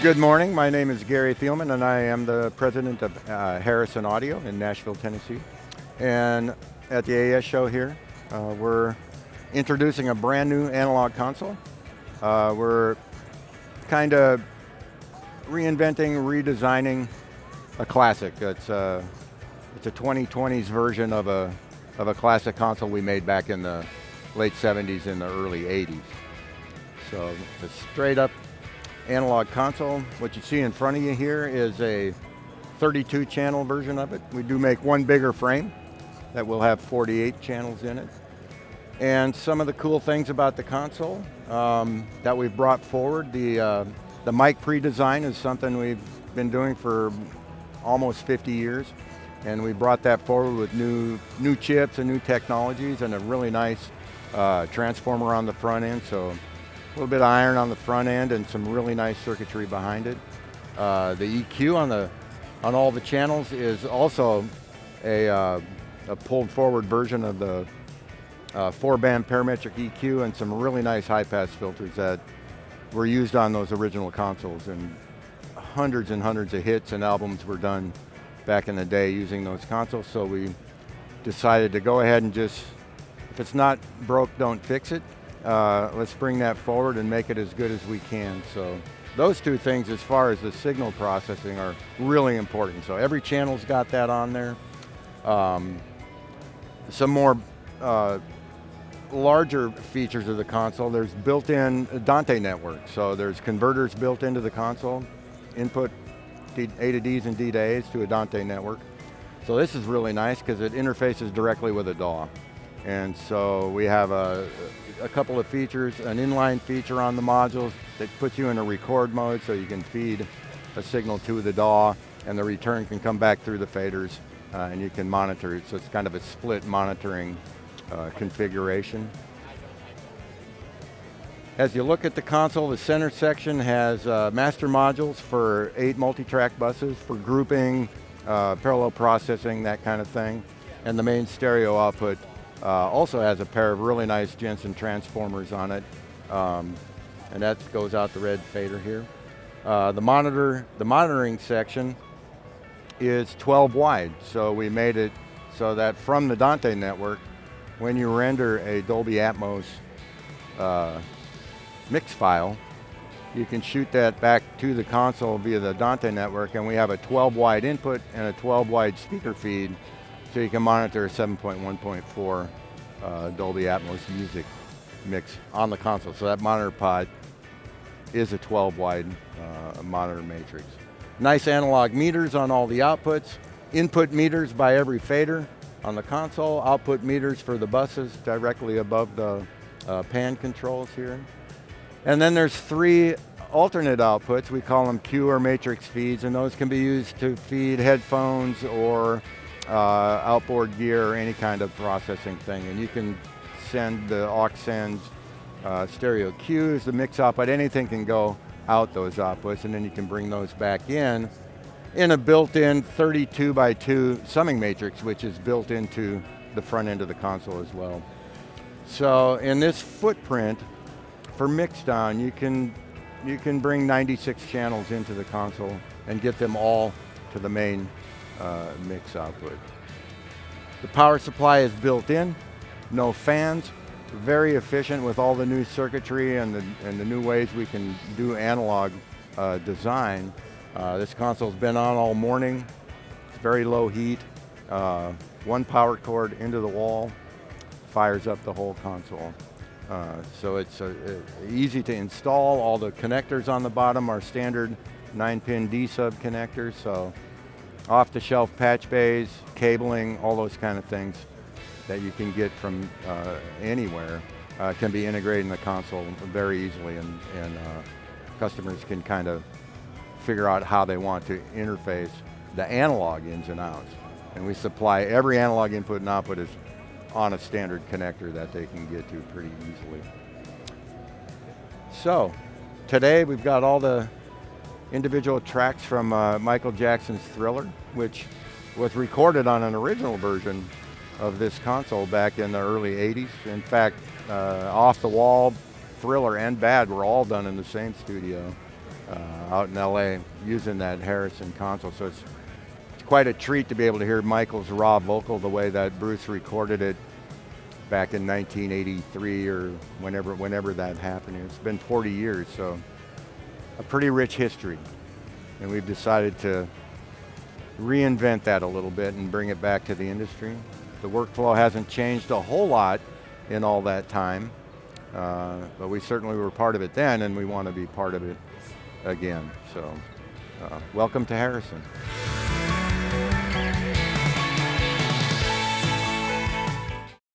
Good morning, my name is Gary Thielman and I am the president of Harrison Audio in Nashville, Tennessee. And at the AES show here, we're introducing a brand new analog console. We're kind of reinventing, redesigning a classic. It's a 2020s version of a classic console we made back in the late 70s and the early 80s. So it's a straight up analog console. What you see in front of you here is a 32 channel version of it. We do make one bigger frame that will have 48 channels in it. And some of the cool things about the console that we've brought forward, the mic pre-design is something we've been doing for almost 50 years. And we brought that forward with new chips and new technologies and a really nice transformer on the front end. So a little bit of iron on the front end and some really nice circuitry behind it. The EQ on all the channels is also a pulled forward version of the 4-band parametric EQ and some really nice high-pass filters that were used on those original consoles. And hundreds of hits and albums were done back in the day using those consoles. So we decided to go ahead and just, if it's not broke, don't fix it. Let's bring that forward and make it as good as we can. So those two things as far as the signal processing are really important. So every channel's got that on there. Some more larger features of the console, there's built-in Dante network. So there's converters built into the console, input A to Ds and D to As to a Dante network. So this is really nice because it interfaces directly with a DAW. And so we have a couple of features, an inline feature on the modules that puts you in a record mode so you can feed a signal to the DAW and the return can come back through the faders and you can monitor it. So it's kind of a split monitoring configuration. As you look at the console, the center section has master modules for 8 multi-track buses for grouping, parallel processing, that kind of thing. And the main stereo output also has a pair of really nice Jensen transformers on it, and that goes out the red fader here. The monitoring section is 12 wide, so we made it so that from the Dante network, when you render a Dolby Atmos mix file, you can shoot that back to the console via the Dante network, and we have a 12 wide input and a 12 wide speaker feed. So you can monitor a 7.1.4 Dolby Atmos music mix on the console. So that monitor pod is a 12 wide monitor matrix. Nice analog meters on all the outputs. Input meters by every fader on the console. Output meters for the buses directly above the pan controls here. And then there's 3 alternate outputs. We call them Q or matrix feeds, and those can be used to feed headphones or outboard gear or any kind of processing thing. And you can send the aux sends stereo cues, the mix output, anything can go out those outputs, and then you can bring those back in a built-in 32 by 2 summing matrix, which is built into the front end of the console as well. So in this footprint for mixdown, you can bring 96 channels into the console and get them all to the main mix output. The power supply is built in, no fans, very efficient with all the new circuitry and the new ways we can do analog design. This console's been on all morning. It's very low heat. One power cord into the wall, fires up the whole console. So it's easy to install. All the connectors on the bottom are standard 9-pin D-sub connectors, so off-the-shelf patch bays, cabling, all those kind of things that you can get from anywhere can be integrated in the console very easily, and customers can kind of figure out how they want to interface the analog ins and outs. And we supply every analog input and output is on a standard connector that they can get to pretty easily. So today we've got all the individual tracks from Michael Jackson's Thriller, which was recorded on an original version of this console back in the early 80s. In fact, Off the Wall, Thriller, and Bad were all done in the same studio. out in LA using that Harrison console. So it's quite a treat to be able to hear Michael's raw vocal the way that Bruce recorded it back in 1983 or whenever that happened. It's been 40 years, so a pretty rich history. And we've decided to reinvent that a little bit and bring it back to the industry. The workflow hasn't changed a whole lot in all that time, but we certainly were part of it then, and we want to be part of it again. So welcome to Harrison.